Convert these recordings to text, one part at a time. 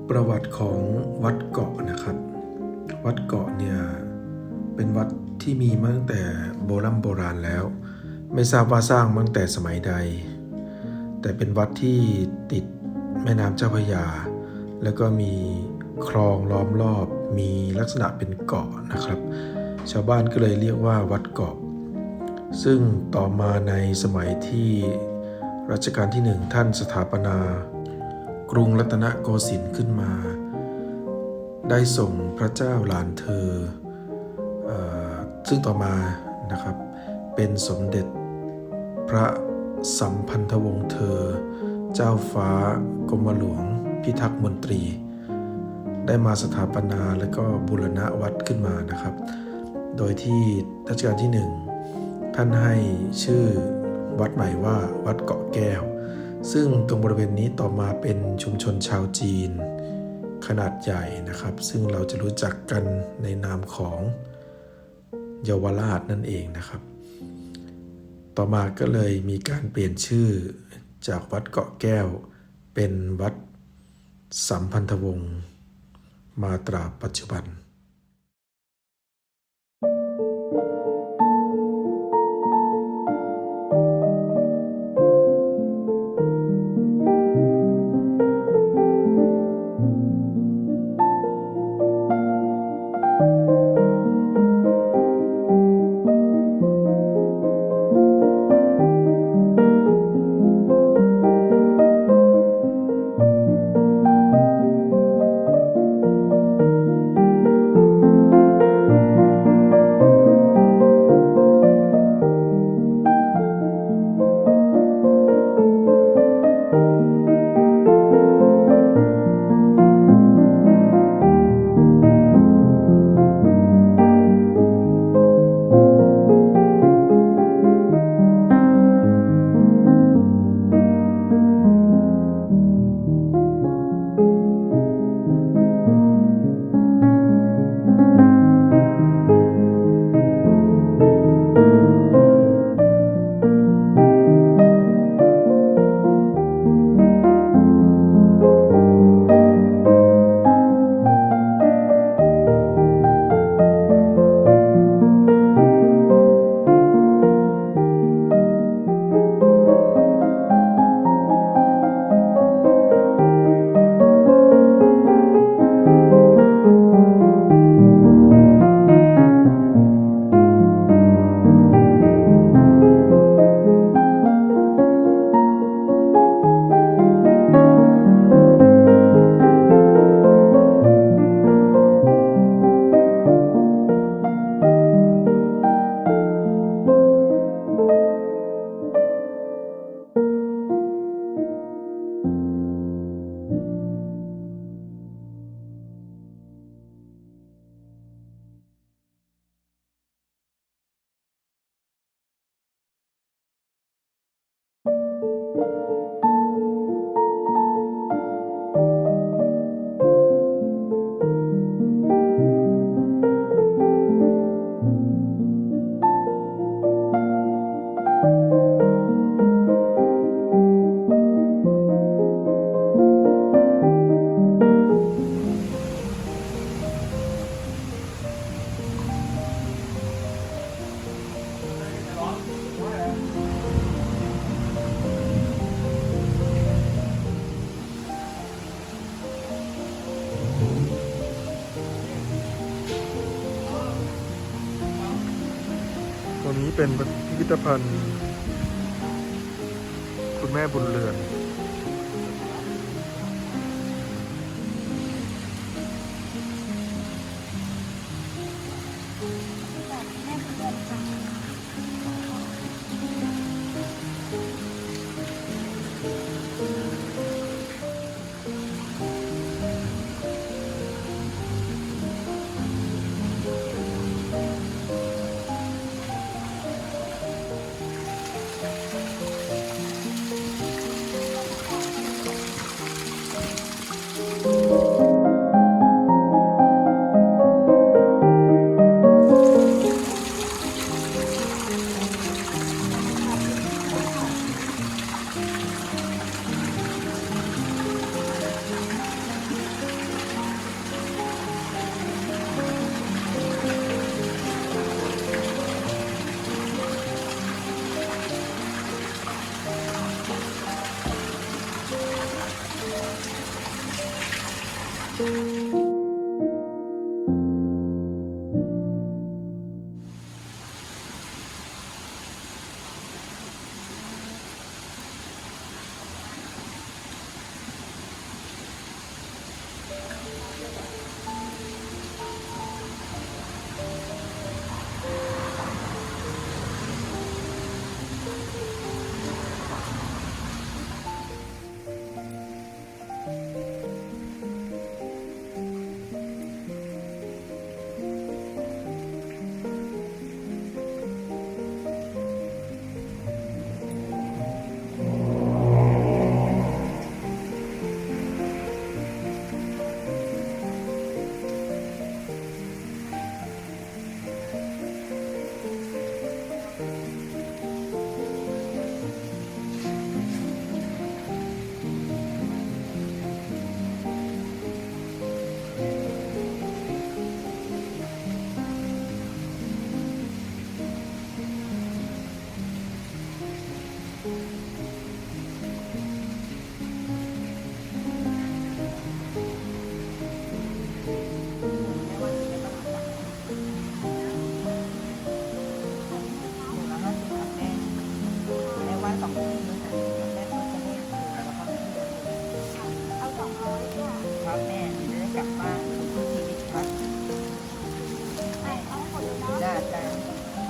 ประวัติของวัดเกาะนะครับวัดเกาะเนี่ยเป็นวัดที่มีมาตั้งแต่โบราณแล้วไม่ทราบว่าสร้างมาตั้งแต่สมัยใดแต่เป็นวัดที่ติดแม่น้ำเจ้าพระยาแล้วก็มีคลองล้อมรอบมีลักษณะเป็นเกาะนะครับชาวบ้านก็เลยเรียกว่าวัดเกาะซึ่งต่อมาในสมัยที่รัชกาลที่1ท่านสถาปนากรุงรัตนโกสินทร์ขึ้นมาได้ส่งพระเจ้าหลานเธอซึ่งต่อมานะครับเป็นสมเด็จพระสัมพันธวงศ์เธอเจ้าฟ้ากรมหลวงพิทักษ์มนตรีได้มาสถาปนาและก็บูรณะวัดขึ้นมานะครับโดยที่รัชกาลที่1ท่านให้ชื่อวัดใหม่ว่าวัดเกาะแก้วซึ่งตรงบริเวณนี้ต่อมาเป็นชุมชนชาวจีนขนาดใหญ่นะครับซึ่งเราจะรู้จักกันในนามของเยาวราชนั่นเองนะครับต่อมาก็เลยมีการเปลี่ยนชื่อจากวัดเกาะแก้วเป็นวัดสัมพันธวงศ์มาตราปัจจุบันตรงนี้เป็นพิพิธภัณฑ์คุณแม่บุญเรือน ครับแม่จะได้กลับบ้านทุกชีวิตครับได้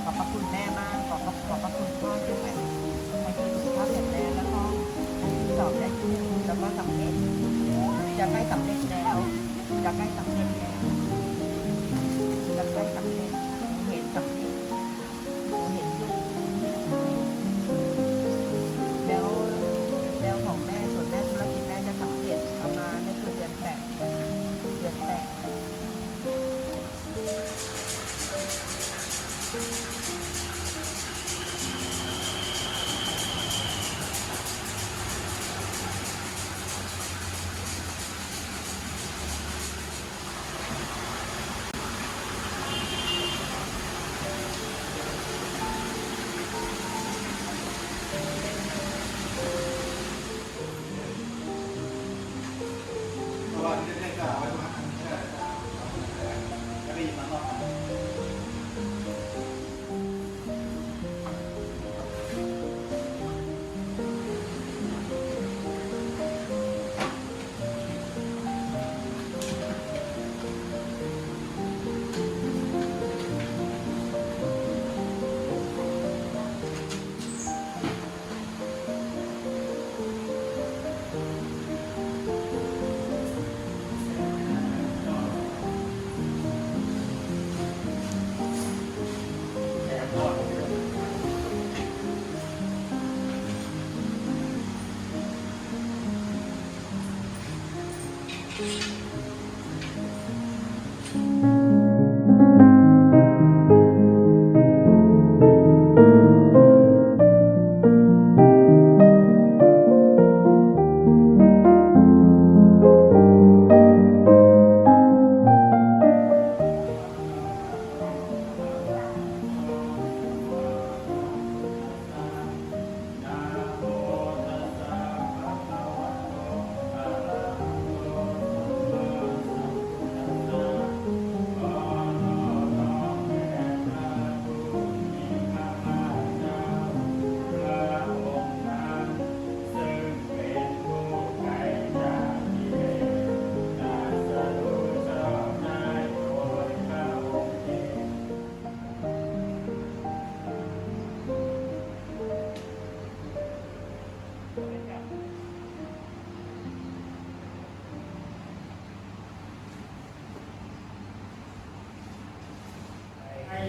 ขอบพระคุณแม่มากขอบพระคุณพ่อที่ให้สุขภาพแข็งแรงแล้วก็สอบได้แล้วก็สำเร็จจะใกล้สำเร็จแล้วจะใกล้สำเร็จแล้วจะใกล้สำเร็จเห็นสำเร็จเห็นอยู่แล้วของแม่ส่วนแม่ธุรกิจแม่จะสำเร็จประมาณไม่เกินเดือนแปด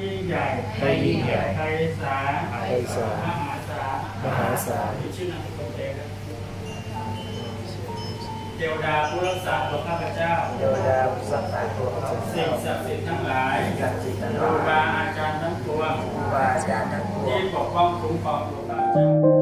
ยิ่งใหญ่ไทยยิ่งใหญ่ไทยสามหาศาลชื่อนามสกุลเองเทวดาผู้รักษาตัวข้าพเจ้าสิ่งศักดิ์สิทธิ์ทั้งหลายครูบาอาจารย์ทั้งปวงที่ปกป้องคุ้มครองตัวข้าพเจ้า